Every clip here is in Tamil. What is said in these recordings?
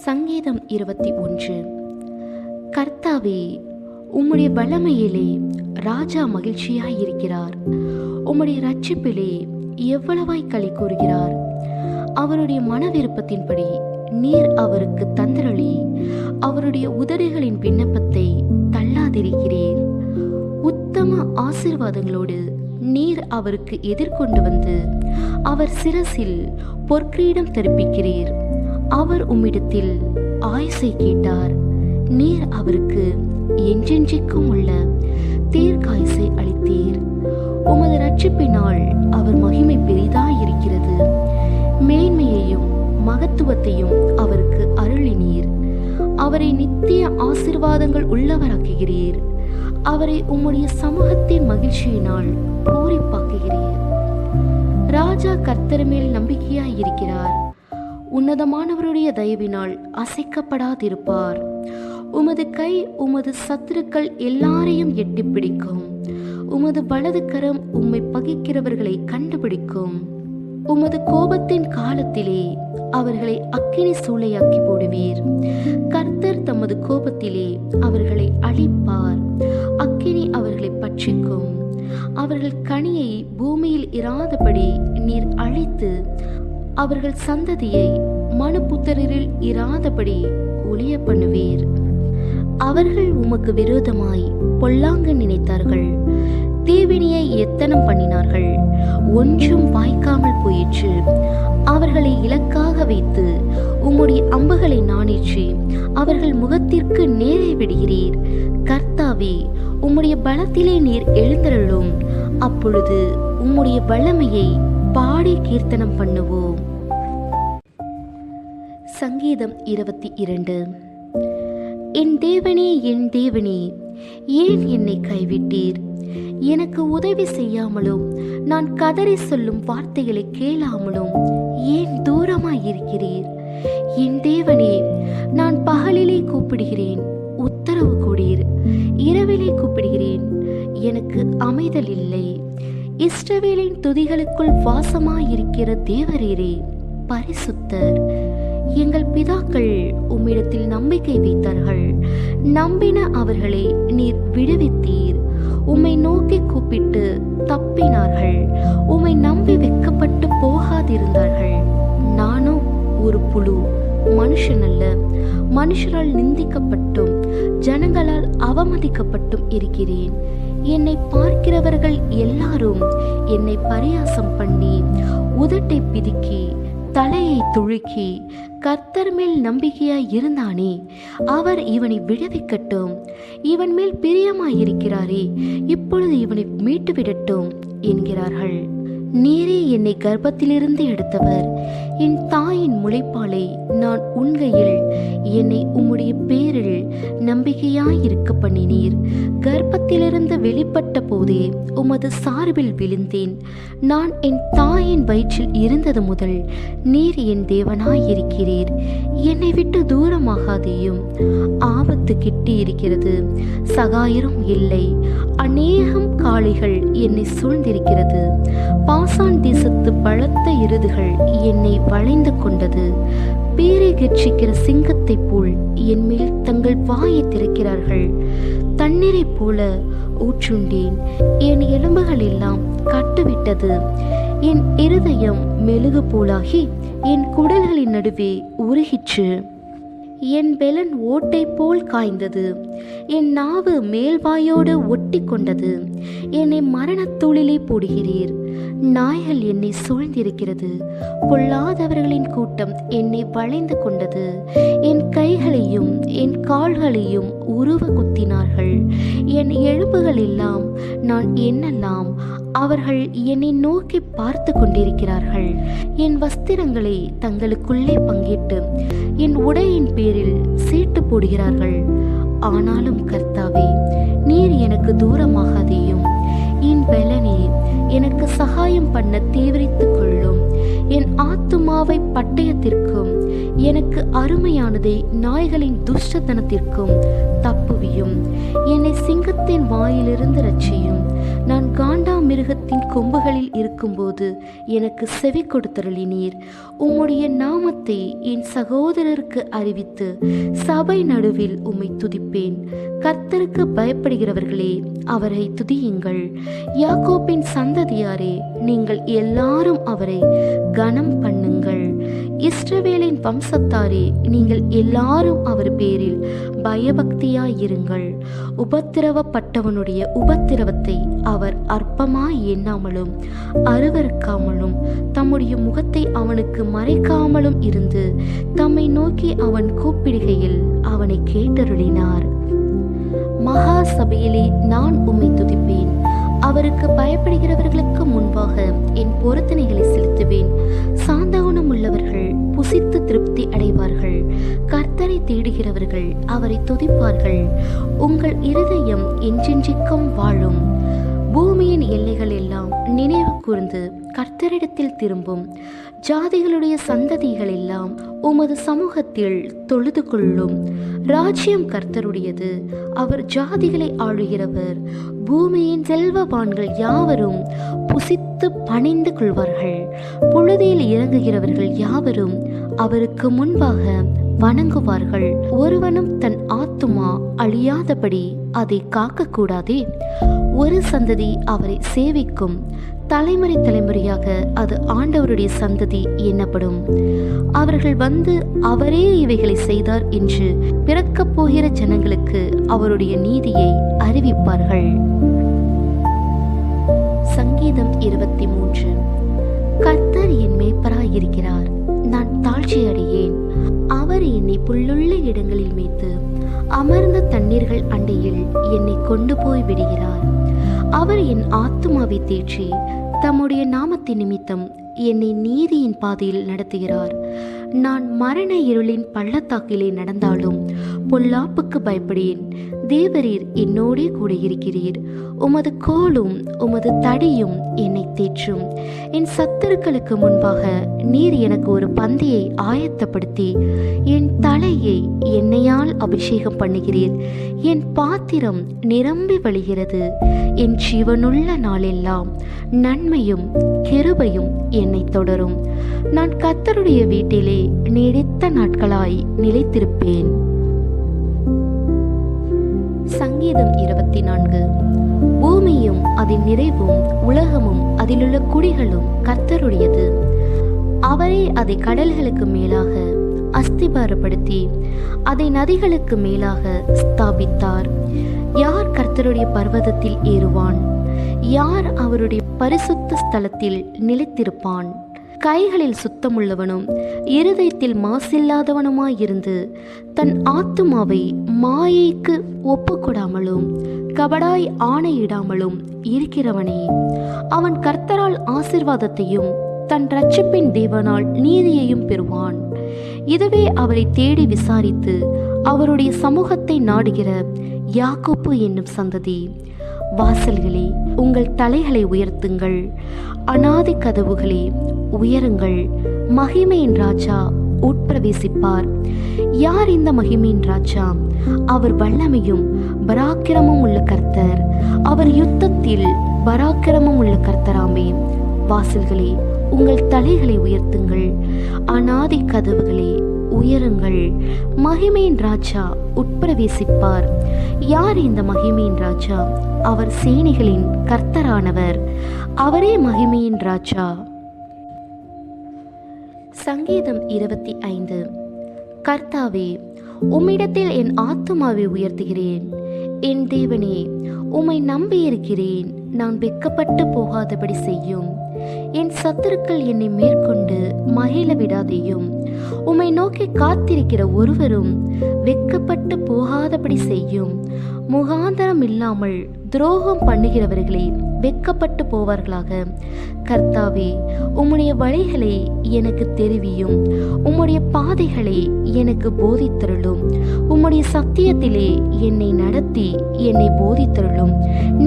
சங்கீதம் 21. கர்த்தாவே, உம்முடைய வல்லமையிலே ராஜா மகிழ்ச்சியாயிருக்கிறார். உம்முடைய இரட்சிப்பிலே எவ்வளவாய் களி கூறுகிறார். அவருடைய மன விருப்பத்தின்படி நீர் அவருக்கு தந்தரளி, அவருடைய உதடுகளின் விண்ணப்பத்தை தள்ளாதிருக்கிறீர். உத்தம ஆசீர்வாதங்களோடு நீர் அவருக்கு எதிர்கொண்டு வந்து அவர் சிரசில் பொற்கிரீடம் தரிப்பிக்கிறீர். அவர் உம்மிடத்தில் ஆயுசை கேட்டார். நீர் அவருக்கு என்றென்றைக்கும் உள்ள தீர்க்காயுசை அளித்தீர். உமது இரட்சிப்பினால் அவர் மகிமை பெரிதாயிருக்கிறது. மேன்மையையும் மகத்துவத்தையும் அவருக்கு அருளினீர். அவரை நித்திய ஆசீர்வாதங்கள் உள்ளவராக்குகிறீர். அவரை உம்முடைய சமூகத்தின் மகிழ்ச்சியினால் பூரிப்பாக்குகிறீர். ராஜா கர்த்தர் மேல் நம்பிக்கையாயிருக்கிறார். உன்னதமானவருடைய தயவினால் அசைக்கப்படாதிருப்பார். உமது கை உமது சத்துருக்கள் எல்லாரையும் எட்டி பிடிக்கும். உமது வலது கரம் உம்மை பகைக்கிறவர்களை கண்டுபிடிக்கும். உமது கோபத்தின் காலத்திலே அவர்களை அக்கினி சூளையாக்கி போடுவீர். கர்த்தர் தமது கோபத்திலே அவர்களை அழிப்பார். அக்கினி அவர்களை பட்சிக்கும். அவர்கள் கனியை பூமியில் இராதபடி நீர் அழித்து அவர்கள் சந்ததியை மனுபுத்திரரில் இராதபடி ஒளிய பண்ணுவீர். அவர்கள் உமக்கு விரோதமாய் பொல்லாங்கு நினைத்தார்கள். தீவினையை எத்தனம் பண்ணினார்கள். ஒன்றும் வாய்க்காமல் போயிற்று. அவர்களை இலக்காக வைத்து உம்முடைய அம்புகளை நாணிற்று அவர்கள் முகத்திற்கு நேரே விடுகிறீர். கர்த்தாவே, உம்முடைய பலத்திலே நீர் எழுந்தருளும். அப்பொழுது உம்முடைய வல்லமையை பாடி கீர்த்தனம் பண்ணுவோம். சங்கீதம் 22. என் தேவனே, என் தேவனே, ஏன் என்னை கைவிட்டீர்? எனக்கு உதவி செய்யாமலும் நான் கதறி சொல்லும் வார்த்தைகளை கேளாமலும் ஏன் தூரமாயிருக்கிறீர்? என் தேவனே, நான் பகலிலே கூப்பிடுகிறேன், உத்தரவு கொடீர். இரவிலே கூப்பிடுகிறேன், எனக்கு அமைதல் இல்லை. இஸ்ரவேலின் துதிகளுக்குள் வாசமாயிருக்கிற தேவரீரே, பரிசுத்தர். எங்கள் பிதாக்கள் உம்மிடத்தில் நம்பிக்கை வைத்தார்கள். நம்பின அவர்களை நீர் விடுவித்தீர். உம்மை நோக்கி கூப்பிட்டு தப்பினார்கள். உம்மை நம்பி வெட்கப்பட்டு போகாதிருந்தார்கள். நானோ ஒரு புழு, மனுஷன் அல்ல. மனுஷரால் நிந்திக்கப்பட்டும் ஜனங்களால் அவமதிக்கப்பட்டும் இருக்கிறேன். என்னை பார்க்கிறவர்கள் எல்லாரும் என்னை பரியாசம் பண்ணி உதட்டை பிதுக்கி தலையை துழுக்கி, கர்த்தர் மேல் நம்பிக்கையாய் இருந்தானே, அவர் இவனை விடுவிக்கட்டும். இவன் மேல் பிரியமாயிருக்கிறாரே, இப்பொழுது இவனை மீட்டு விடட்டும் என்கிறார்கள். நீரே என்னை கர்ப்பத்திலிருந்து எடுத்தவர். என் தாயின் முளைப்பாலை நான் உண்கையில் என்னை உம்முடைய பேரில் நம்பிக்கையாயிருக்க பண்ணினீர். கர்ப்பத்திலிருந்து வெளிப்பட்ட போதே உமது சார்பில் விழுந்தேன். நான் என் தாயின் வயிற்றில் இருந்தது முதல் நீர் என் தேவனாயிருக்கிறீர். என்னை விட்டு தூரமாகாதேயும். ஆபத்து கிட்டி இருக்கிறது, சகாயரும் இல்லை. அநேகம் காளைகள் என்னை சூழ்ந்திருக்கிறது. பாசான் தேசத்து பலத்த எருதுகள் என்னை வளைந்து கொண்டது. பேரை கட்சிக்கிற சிங்கத்தை போல் என் மேல் தங்கள் வாயை திறக்கிறார்கள். தண்ணீரை போல ஊற்றுண்டேன். என் எலும்புகள் எல்லாம் கட்டுவிட்டது. என் இருதயம் மெழுகு போலாகி என் குடல்களின் நடுவே உருகிற்று. என் பெலன் ஓட்டை போல் காய்ந்தது. என் நாவு மேல்வாயோடு ஒட்டி கொண்டது. என்னை மரணத்தூளிலே போடுகிறீர். நாய்கள் என்னை சூழ்ந்திருக்கிறது. பொல்லாதவர்களின் கூட்டம் என்னை வளைந்து கொண்டது. என் கைகளையும் என் கால்களையும் உருவ குத்தினார்கள். என் எலும்புகள் எல்லாம் நான் என்னெல்லாம் அவர்கள் என்னை நோக்கி பார்த்து கொண்டிருக்கிறார்கள். என் வஸ்திரங்களை தங்களுக்குள்ளே பங்கிட்டு என் உடையின் பேரில் சீட்டு போடுகிறார்கள். ஆனாலும் கர்த்தாவே, நீர் எனக்கு தூரமாகாதேயும். என் பலனே, எனக்கு சகாயம் பண்ண தீவிரித்துக் கொள்ளும். என் ஆத்துமாவை பட்டயத்திற்கும் எனக்கு அருமையானதை நாய்களின் துஷ்டத்தனத்திற்கும் தப்புவியும். என்னை சிங்கத்தின் வாயிலிருந்து ரட்சியும். நான் காண்டாமிருகத்தின் கொம்புகளில் இருக்கும்போது எனக்கு செவி கொடுத்தருளினீர். உம்முடைய நாமத்தை என் சகோதரருக்கு அறிவித்து சபை நடுவில் உம்மை துதிப்பேன். கர்த்தருக்கு பயப்படுகிறவர்களே, அவரை துதியுங்கள். யாக்கோபின் சந்ததியாரே, நீங்கள் எல்லாரும் அவரை கனம் பண்ணுங்கள். இஸ்ரவேலின் வம்சத்தாரே, நீங்கள் எல்லாரும் அவர் பேரில் பயபக்தியாயிருங்கள். உபத்திரவப்பட்டவனுடைய உபத்திரவத்தை அவர் அற்பமாய் எண்ணாமலும் அருவருக்காமலும் தம்முடைய முகத்தை அவனுக்கு மறைக்காமலும் இருந்து தம்மை நோக்கி அவன் கூப்பிடுகையில் அவனை கேட்டருளினார். மகா சபையிலே நான் உம்மை துதிப்பேன். அவருக்கு பயப்படுகிறவர்களுக்கு முன்பாக என் பொருத்தனைகளை செலுத்துவேன். சாந்த குணம் உள்ளவர்கள் புசித்து திருப்தி அடைவார்கள். கர்த்தரை தேடுகிறவர்கள் அவரை துதிப்பார்கள். உங்கள் இருதயம் என்றென்றைக்கும் வாழும். பூமியின் எல்லைகள் எல்லாம் நினைவு கூர்ந்து கர்த்தரிடத்தில் திரும்பும். ஜாதிகளுடைய சந்ததிகள் எல்லாம் உமது சமூகத்தில் தொழுது கொள்ளும். ராஜ்யம் கர்த்தருடையது, அவர் ஜாதிகளை ஆளுகிறவர். பூமியின் செல்வவான்கள் யாவரும் புசித்து பணிந்து கொள்வார்கள். புழுதியில் இறங்குகிறவர்கள் யாவரும் அவருக்கு முன்பாக வணங்குவார்கள். ஒருவனும் தன் ஆத்துமா அழியாதபடி அதை காக்கக்கூடாதே. ஒரு சந்ததி அவரை சேவிக்கும். தலைமுறை தலைமுறையாக அது ஆண்டவருடைய சந்ததி என்னப்படும். அவர்கள் வந்து அவரே இவைகளை செய்தார் என்று பிறக்கப் போகிற ஜனங்களுக்கு அவருடைய நீதியை அறிவிப்பார்கள். சங்கீதம் 23. கர்த்தர் என் மேய்ப்பராயிருக்கிறார், நான் தாழ்ச்சி அடையேன். அவர் என்னை புல்லுள்ள இடங்களில் மேய்த்து அமர்ந்த தண்ணீர்கள் அண்டையில் என்னை கொண்டு போய் விடுகிறார். அவர் என் ஆத்துமாவை தேற்றி தம்முடைய நாமத்தின் நிமித்தம் என்னை நீதியின் பாதையில் நடத்துகிறார். நான் மரண இருளின் பள்ளத்தாக்கிலே நடந்தாலும் பொல்லாப்புக்கு பயப்படேன். தேவரீர் என்னோடே கூட இருக்கிறீர். உமது கோலும் உமது தடியும் என்னை தேற்றும். என் சத்துருக்களுக்கு முன்பாக நீர் எனக்கு ஒரு பந்தியை ஆயத்தப்படுத்தி என் தலையை எண்ணெயால் அபிஷேகம் பண்ணுகிறீர். என் பாத்திரம் நிரம்பி வழிகிறது. என் ஜீவனுள்ள நாளெல்லாம் நன்மையும் கிருபையும் என்னை தொடரும். நான் கர்த்தருடைய வீட்டிலே நீடித்த நாட்களாய் நிலைத்திருப்பேன். சங்கீதம் 24. பூமியும் அதன் நிறைவும் உலகமும் அதிலுள்ள குடிகளும் கர்த்தருடையது. அவரே அதை கடல்களுக்கு மேலாக அஸ்திபாரப்படுத்தி அதை நதிகளுக்கு மேலாக ஸ்தாபித்தார். யார் கர்த்தருடைய பர்வதத்தில் ஏறுவான்? யார் அவருடைய பரிசுத்த ஸ்தலத்தில் நிலைத்திருப்பான்? கைகளில் சுத்தமுள்ளவனும் இருதயத்தில் மாசில்லாதவனுமாயிருந்து தன் ஆத்துமாவை மாயைக்கு ஒப்புக்கொடாமலும் கபடாய் ஆணையிடாமலும் இருக்கிறவனே, அவன் கர்த்தரால் ஆசீர்வாதத்தையும் தன் இரட்சிப்பின் தேவனால் நீதியையும் பெறுவான். இதுவே அவரை தேடி விசாரித்து அவருடைய சமூகத்தை நாடுகிற யாக்கோப்பு என்னும் சந்ததி. வாசல்களே, உங்கள் தலைகளை உயர்த்துங்கள். அநாதி கதவுகளே, உயருங்கள். மகிமையின் ராஜா உட்பிரவேசிப்பார். யார் இந்த மகிமையின் ராஜா? அவர் வல்லமையும் பராக்கிரமும் உள்ள கர்த்தர். அவர் யுத்தத்தில் பராக்கிரமும் உள்ள கர்த்தராமே. வாசல்களே, உங்கள் தலைகளை உயர்த்துங்கள். அநாதி கதவுகளே, உயருங்கள். மகிமையின் ராஜா உட்பிரவேசிப்பார். யார் இந்த மகிமையின் ராஜா? அவர் சேனைகளின் கர்த்தரானவர். அவரே மகிமையின் ராஜா. சங்கீதம் 25. கர்த்தாவே, உம்மிடத்தில் என் ஆத்துமாவை உயர்த்துகிறேன். என் தேவனே, உம்மை நம்பியிருக்கிறேன். நான் வெட்கப்பட்டு போகாதபடி செய்யும். என் சத்துருக்கள் என்னை மேற்கொண்டு மகிழ விடாதேயும். உம்மை நோக்கி காத்திருக்கிற ஒருவரும் வெட்கப்பட்டு போகாதபடி செய்யும். முகாந்தரம் இல்லாமல் துரோகம் பண்ணுகிறவர்களே வெட்கப்பட்டு போவார்களாக. கர்த்தாவே, உம்முடைய வழிகளை எனக்கு தெரிவியும். உம்முடைய பாதைகளை எனக்கு போதித்தருளும். உம்முடைய சத்தியத்திலே என்னை நடத்தி என்னை போதித்தருளும்.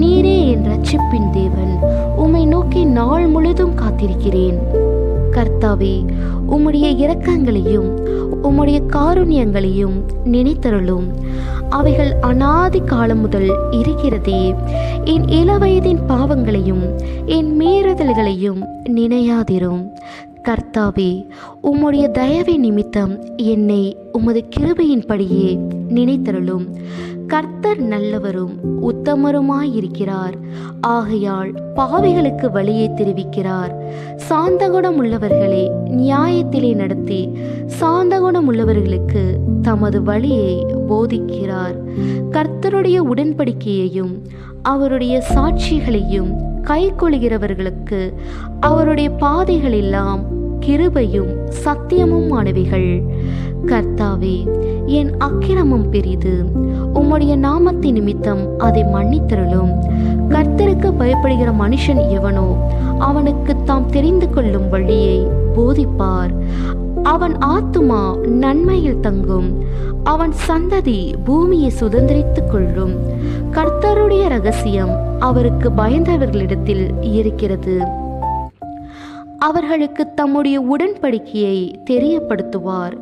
நீரே என் இரட்சிப்பின் தேவன். உம்மை நோக்கி நாள் முழுதும் காத்திருக்கிறேன். கர்த்தாவே, உம்முடைய இரக்கங்களையும் உம்முடைய காருண்யங்களையும் நினைத்தருளும். அவைகள் அநாதி காலம் முதல் இருக்கிறதே. என் இளவயதின் பாவங்களையும் என் மீறுதல்களையும் நினையாதிரும். கர்த்தாவே, உம்முடைய தயவின் நிமித்தம் என்னை உமது கிருபையின்படியே நினைத்தருளும். கர்த்தர் நல்லவரும் உத்தமருமாயிருக்கிறார். ஆகையால் பாவிகளுக்கு வழியை தெரிவிக்கிறார். சாந்தகுணம் உள்ளவர்களை நியாயத்திலே நடத்தி சாந்தகுணம் உள்ளவர்களுக்கு தமது வழியை போதிக்கிறார். கர்த்தருடைய உடன்படிக்கையையும் அவருடைய சாட்சிகளையும் கைக்கொள்கிறவர்களுக்கு அவருடைய பாதைகள் எல்லாம் கிருபையும் சத்தியமும் ஆனவைகள். கர்த்தாவே, என் அக்கிரமம் பெரிது, உம்முடைய நாமத்தின் நிமித்தம் அதை மன்னித்தருளும். கர்த்தருக்கு பயப்படுகிற மனுஷன் எவனோ அவனுக்கு தாம் தெரிந்து கொள்ளும் வழியை போதிப்பார். அவன் ஆத்துமா நன்மையில் தங்கும், அவன் சந்ததி பூமியை சுதந்திரித்துக் கொள்ளும். கர்த்தருடைய ரகசியம் அவருக்கு பயந்தவர்களிடத்தில் இருக்கிறது. அவர்களுக்கு தம்முடைய உடன்படிக்கையை தெரியப்படுத்துவார்.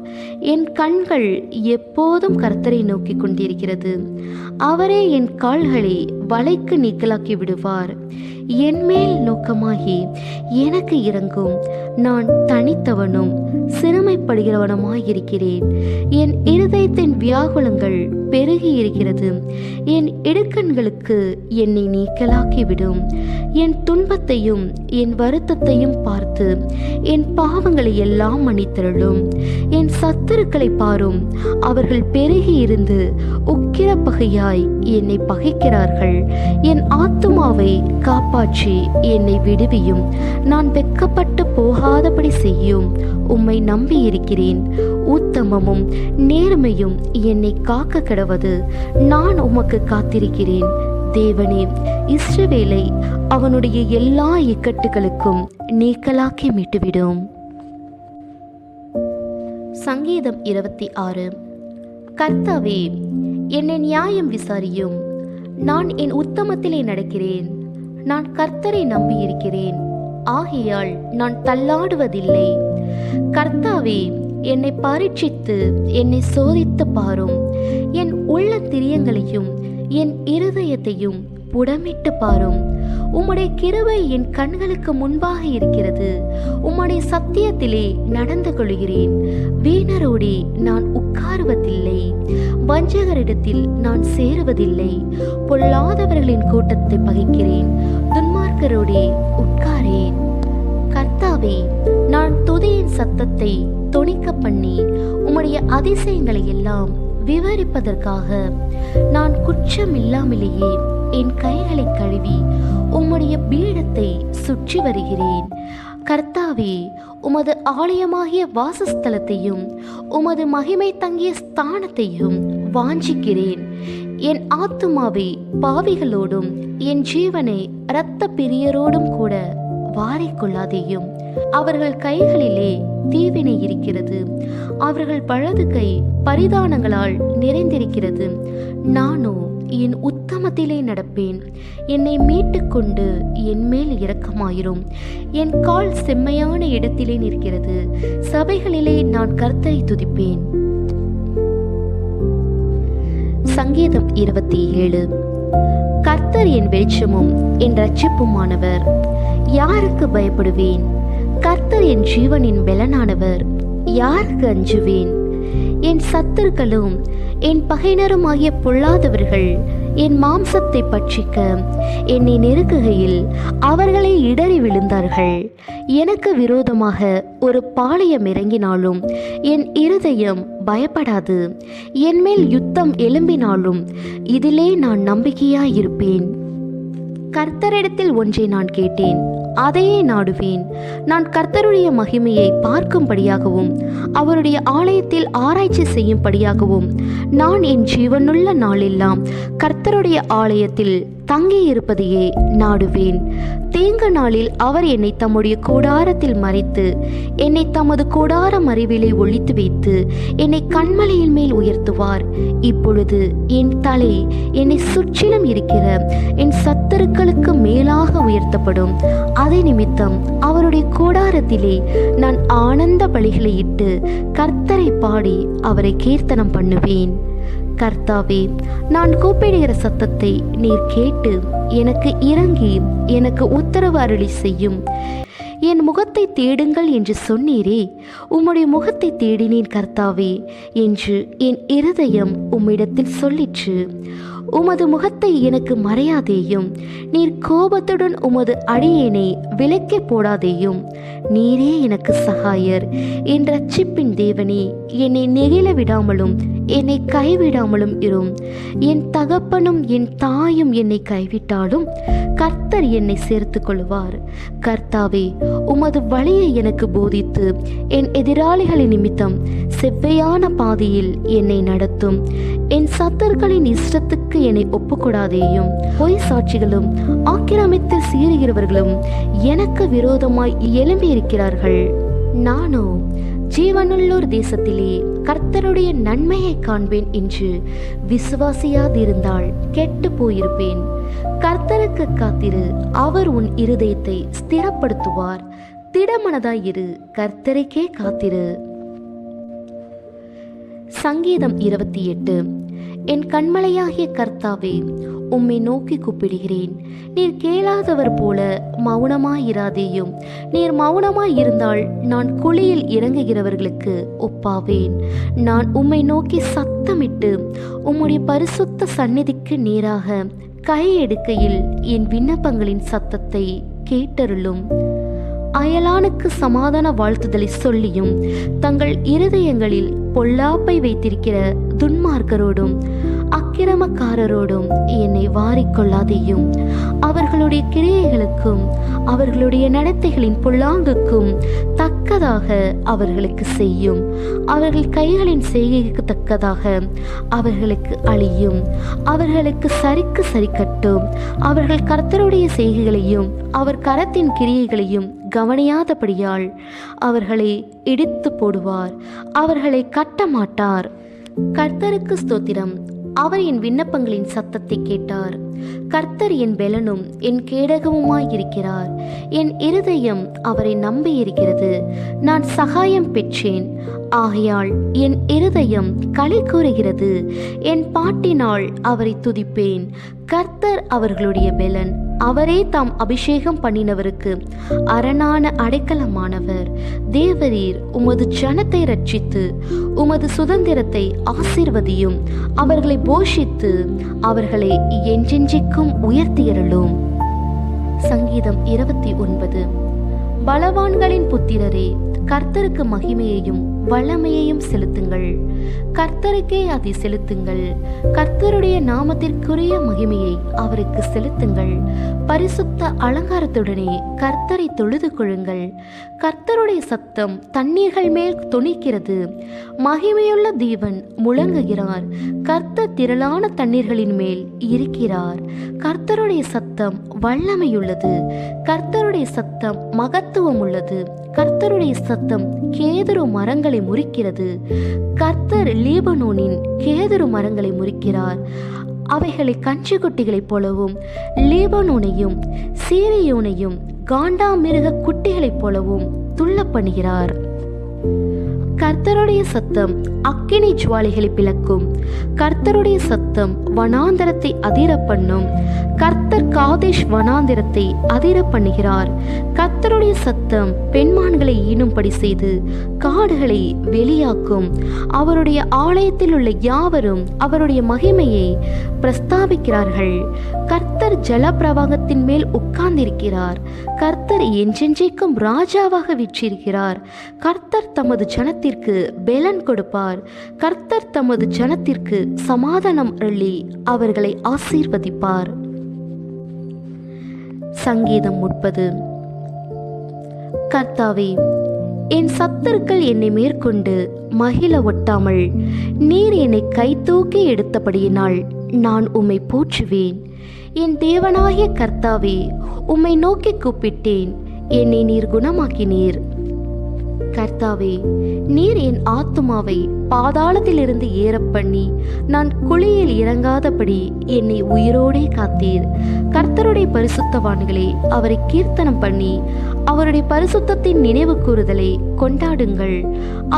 என் கண்கள் எப்போதும் கர்த்தரை நோக்கி கொண்டிருக்கிறது. அவரே என் கால்களை வலைக்கு நீக்கலாக்கி விடுவார். என் மேல் நோக்கமாகி எனக்கு இறங்கும். நான் தனித்தவனும் சிறுமைப்படுகிறவனுமாயிருக்கிறேன். என் இருதயத்தின் வியாகுலங்கள் பெருகி இருக்கிறது. என் இடுக்கண்களுக்கு என்னை நீக்கலாக்கிவிடும். என் துன்பத்தையும் என் வருத்தத்தையும் பார்த்து என் பாவங்களை எல்லாம் மன்னித்தருளும். என் சத்துருக்களை பாரும், அவர்கள் பெருகி இருந்து உக்கிர பகையாய் என்னை பகைக்கிறார்கள். என் ஆத்துமாவை காப்பாற்றி என்னை விடுவியும். நான் வெட்கப்பட்டு போகாதபடி செய்யும். உம்மை நம்பி இருக்கிறேன். உத்தமமும் நேர்மையும் என்னை காக்க கிடவது. நான் உமக்கு காத்திருக்கிறேன். தேவனே, இஸ்ரவேலை அவனுடைய எல்லா இக்கட்டுகளுக்கும் நீக்கலாக்கி மீட்டுவிடும். சங்கீதம் 26. கர்த்தாவே, என்னை நியாயம் விசாரியும். நான் என் உத்தமத்திலே நடக்கிறேன். நான் கர்த்தரை நம்பியிருக்கிறேன், ஆகையால் நான் தள்ளாடுவதில்லை. கர்த்தாவே, என்னை பரீட்சித்து என்னை சோதித்து பாரும். என் உள்ள திரியங்களையும் என் இருதயத்தையும் புடமிட்டு பாரும். உம்முடைய கிருபை என் கண்களுக்கு முன்பாக இருக்கிறது. உம்முடைய சத்தியத்திலே நடந்து கொள்கிறேன். வீணரோடே நான் உட்காருவதில்லை, வஞ்சகரிடத்தில் நான் சேருவதில்லை. பொல்லாதவர்களின் கூட்டத்தை பகைக்கிறேன், துன்மார்க்கரோடே உட்காரேன். கர்த்தாவே, நான் துதியின் சத்தத்தை தொனிக்க பண்ணி உம்முடைய அதிசயங்களை எல்லாம் விவரிப்பதற்காக நான் குற்றம் இல்லாமலேயே என் கைகளை கழுவி உம்முடைய பீடத்தை சுற்றி வருகிறேன். கர்த்தாவே, உமது ஆலயமாகிய வாசஸ்தலத்தையும் உமது மகிமை தங்கிய ஸ்தானத்தையும் வாஞ்சிக்கிறேன். என் ஆத்துமாவை பாவிகளோடும் என் ஜீவனை இரத்த பிரியரோடும் கூட வாரிக்கொள்ளாதேயும். அவர்கள் கைகளிலே தீவினை இருக்கிறது, அவர்கள் வலது கை பரிதானங்களால் நிறைந்திருக்கிறது. நானோ என் உத்தமத்திலே நடப்பேன். என்னை மீட்டுக்கொண்டு என் மேல் இரக்கமாயிரும். என் கால் செம்மையான இடத்திலே நிற்கிறது. சபைகளிலே நான் கர்த்தரை துதிப்பேன். சங்கீதம் 27. கர்த்தர் என் வெளிச்சமும் என் இரட்சிப்புமானவர், யாருக்கு பயப்படுவேன்? கர்த்தர் என் ஜீவனின் பெலனானவர், யாருக்கு அஞ்சுவேன்? என் சத்துருக்களும் என் பகையினருமாகிய பொல்லாதவர்கள் என் மாம்சத்தை பட்சிக்க என்னை நெருக்குகையில் அவர்களை இடறி விழுந்தார்கள். எனக்கு விரோதமாக ஒரு பாளையம் இறங்கினாலும் என் இருதயம் பயப்படாது. என் மேல் யுத்தம் எழும்பினாலும் இதிலே நான் நம்பிக்கையாயிருப்பேன். கர்த்தரிடத்தில் ஒன்றை நான் கேட்டேன், அதையே நாடுவேன். நான் கர்த்தருடைய மகிமையை பார்க்கும்படியாகவும் அவருடைய ஆலயத்தில் ஆராய்ச்சி செய்யும்படியாகவும் நான் என் ஜீவனுள்ள நாளெல்லாம் கர்த்தருடைய ஆலயத்தில் தங்கியிருப்பதையே நாடுவேன். தீங்கு நாளில் அவர் என்னை தம்முடைய கூடாரத்தில் மறைத்து என்னை தமது கூடார மறைவிலே ஒளித்து வைத்து என்னை கண்மலையின் மேல் உயர்த்துவார். இப்பொழுது என் தலை என்னை சுற்றிலும் இருக்கிற என் சத்துருக்களுக்கு மேலாக உயர்த்தப்படும். அதை நிமித்தம் அவருடைய கூடாரத்திலே நான் ஆனந்த பலிகளை இட்டு கர்த்தரை பாடி அவரை கீர்த்தனம் பண்ணுவேன். கர்த்தாவே, நான் கூப்பிடுகிற சத்தத்தை நீர் கேட்டு எனக்கு இறங்கி எனக்கு உத்தரவு அருளி செய்யும். என் முகத்தை தேடுங்கள் என்று சொன்னீரே, உம்முடைய முகத்தை தேடினேன் கர்த்தாவே என்று என் இருதயம் உம்மிடத்தில் சொல்லிற்று. உமது முகத்தை எனக்கு மறையாதேயும், நீர் கோபத்துடன் உமது அடியேனை விலக்கி போடாதேயும். நீரே எனக்கு சகாயர், என் இரட்சிப்பின் தேவனே, என்னை நெகிழ விடாமலும் என்னை கைவிடாமலும் இரும். என் தகப்பனும் என் தாயும் என்னை கைவிட்டாலும் கர்த்தர் என்னை சேர்த்து கொள்வார். கர்த்தாவே, உமது வழியை எனக்கு போதித்து என் எதிராளிகளின் நிமித்தம் செவ்வையான பாதையில் என்னை நடத்தும். என் சத்தர்களின் இஷ்டத்துக்கு என்னை ஒப்புக்கொடாதேயும். பொய் சாட்சிகளும் ஆக்கிரமித்தில் சீறுகிறவர்களும் எனக்கு விரோதமாய் எழும்பியிருக்கிறார்கள். நானோ ஜீவனுள்ளோர் தேசத்திலே கர்த்தருடைய நன்மையை காண்பேன் என்று விசுவாசியாதிருந்தால் கெட்டு போயிருப்பேன். கர்த்தருக்கு காத்திரு, அவர் உன் இருதயத்தை ஸ்திரப்படுத்துவார். திடமனதாயிரு, கர்த்தருக்கே காத்திரு. சங்கீதம் 28. என் கண்மலையாகிய கர்த்தாவே, உம்மை நோக்கி கூப்பிடுகிறேன். நீர் கேளாதவர் போல மௌனமாயிராதேயும். நீர் மௌனமாயிருந்தால் நான் குழியில் இறங்குகிறவர்களுக்கு ஒப்பாவேன். நான் உம்மை நோக்கி சத்தமிட்டு உம்முடைய பரிசுத்த சந்நிதிக்கு நேராக கை எடுக்கையில் என் விண்ணப்பங்களின் சத்தத்தை கேட்டருளும். அயலானுக்கு சமாதான வாழ்த்துதலை சொல்லியும் தங்கள் இருதயங்களில் பொல்லாப்பை வைத்திருக்கிற துன்மார்க்கரோடும் அக்கிரமக்காரரோடும் என்னை வாரிக்கொள்ளாதேயும். அவர்களுடைய கிரியைகளுக்கும் அவர்களுடைய நடத்தைகளின் பொல்லாங்குக்கும் தக்கதாக அவர்களுக்கு செய்யும். அவர்கள் கைகளின் செய்கைக்கு தக்கதாக அவர்களுக்கு அழியும். அவர்களுக்கு சரிக்கு சரி கட்டும். அவர்கள் கர்த்தருடைய செய்கைகளையும் அவர் கரத்தின் கிரியைகளையும் கவனியாதபடியால் அவர்களை இடித்து போடுவார். அவர்களை கட்ட மாட்டார். கர்த்தருக்கு ஸ்தோத்திரம். அவர் என் விண்ணப்பங்களின் சத்தத்தை கேட்டார். கர்த்தர் என் பெலனும் என் கேடகமுமாயிருக்கிறார். என் இருதயம் அவரை நம்பியிருக்கிறது. நான் சகாயம் பெற்றேன். ஆகையால் என் இருதயம் களி கூறுகிறது. என் பாட்டினால் அவரை துதிப்பேன். கர்த்தர் அவர்களுடைய பெலன். அவரே தாம் அபிஷேகம் பண்ணினவருக்கு அரணான அடைக்கலமானவர். தேவரீர் உமது ஜனத்தை ரட்சித்து உமது சுதந்திரத்தை ஆசீர்வதியும். அவர்களை போஷித்து அவர்களை என்றென்றைக்கும் உயர்த்தியருளும். சங்கீதம் 29. பலவான்களின் புத்திரரே, கர்த்தருக்கு மகிமையையும் வல்லமையையும் செலுத்துங்கள். கர்த்தருக்கே அதை செலுத்துங்கள். கர்த்தருடைய நாமத்திற்குரிய மகிமையை அவருக்கு செலுத்துங்கள். பரிசுத்த அலங்காரத்துடனே கர்த்தரை தொழுது கொள்ளுங்கள். கர்த்தருடைய சத்தம் தண்ணீர்கள் மேல் தொனிக்கிறது. மகிமையுள்ள தேவன் முழங்குகிறார். கர்த்தர் திரளான தண்ணீர்களின் மேல் இருக்கிறார். கர்த்தருடைய சத்தம் வல்லமையுள்ளது. கர்த்தருடைய சத்தம் மகத்துவம் உள்ளது. கர்த்தருடைய சத்தம் கேதுரு மரங்களை முறிக்கிறது. கர்த்தர் லீபனோனின் கேதுரு மரங்களை முறிக்கிறார். அவைகளை கன்றுக்குட்டிகளைப் போலவும் லீபனோனையும் சீரியோனையும் காண்டாமிருக குட்டிகளைப் போலவும் துள்ள பண்ணுகிறார். கர்த்தருடைய சத்தம் அக்கினி ஜுவாலைகளை பிளக்கும். கர்த்தருடைய சத்தம் வனாந்தரத்தை அதிர பண்ணும். கர்த்தர் காதேஷ் வனாந்திரத்தை அதிர பண்ணுகிறார். கர்த்தருடைய சத்தம் பெண்மான்களை ஈனும்படி செய்து காடுகளை வெளியாக்கும். அவருடைய ஆலயத்தில் உள்ள யாவரும் அவருடைய மகிமையை பிரஸ்தாபிக்கிறார்கள். கர்த்தர் ஜலப்பிரவாகத்தின் மேல் உட்கார்ந்திருக்கிறார். கர்த்தர் என்றென்றைக்கும் ராஜாவாக வீற்றிருக்கிறார். கர்த்தர் தமது ஜனத்திற்கு பெலன் கொடுப்பார். கர்த்தர் தமது ஜனத்திற்கு சமாதானம் அருளி அவர்களை ஆசீர்வதிப்பார். சங்கீதம் 30. கர்த்தாவே, என் சத்துருக்கள் என்னை மேற்கொண்டு மகிழ ஒட்டாமல் நீர் என்னை கை தூக்கி எடுத்தபடியினால் நான் உம்மை போற்றுவேன். என் தேவனாகிய கர்த்தாவே, உம்மை நோக்கி கூப்பிட்டேன், என்னை நீர் குணமாக்கினீர். கர்த்தாவே, நீர் என் ஆத்துமாவை பாதாளத்திலிருந்து ஏறப் பண்ணி நான் குழியில் இறங்காதபடி என்னை உயிரோடே காத்தீர். கர்த்தருடைய பரிசுத்தவான்களே, அவரை கீர்த்தனம் பண்ணி அவருடைய பரிசுத்தத்தின் நினைவு கூறுதலை கொண்டாடுங்கள்.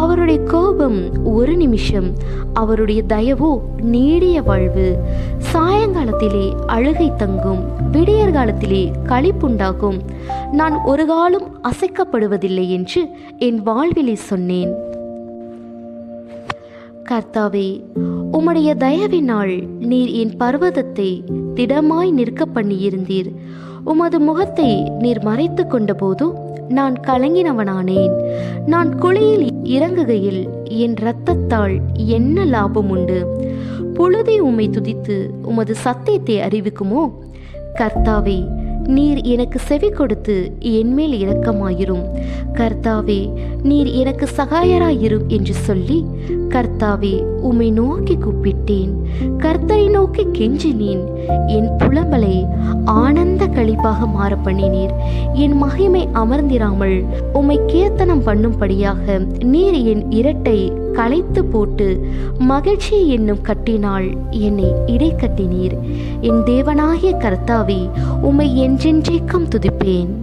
அவருடைய கோபம் ஒரு நிமிஷம், அவருடைய தயவோ நீடிய வாழ்வு. சாயங்காலத்திலே அழுகை தங்கும், விடியற்காலத்திலே களிப்புண்டாகும். நான் ஒரு காலம் அசைக்கப்படுவதில்லை என்று என் வாழ்விலே சொன்னேன். கர்த்தாவே, உம்முடைய தயவினால் நீர் என் பர்வதத்தை திடமாய் நிற்க பண்ணியிருந்தீர். உமது முகத்தை நீர் மறைத்து கொண்ட போதோ நான் கலங்கினவனானேன். நான் குழியில் இறங்குகையில் என் இரத்தத்தால் என்ன லாபம் உண்டு? புழுதி உம்மை துதித்து உமது சத்தியத்தை அறிவிக்குமோ? கர்த்தாவே, நீர் எனக்கு செவி கொடுத்து என்மேல் இரக்கமாயிரும். கர்த்தாவே, நீர் எனக்கு சகாயராயிரும் என்று சொல்லி, கர்த்தாவே, உம்மை நோக்கி கூப்பிட்டேன். கர்த்தரை நோக்கி கெஞ்சினேன். என் புலம்பலை ஆனந்த களிப்பாக மாற பண்ணினீர். என் மகிமை அமர்ந்திராமல் உம்மை கீர்த்தனம் பண்ணும்படியாக நீர் என் இரட்டை களைத்து போட்டு மகிழ்ச்சி என்னும் கட்டினால் என்னை இடை கட்டினீர். என் தேவனாகிய கர்த்தாவே, உம்மை என்றென்றைக்கும் துதிப்பேன்.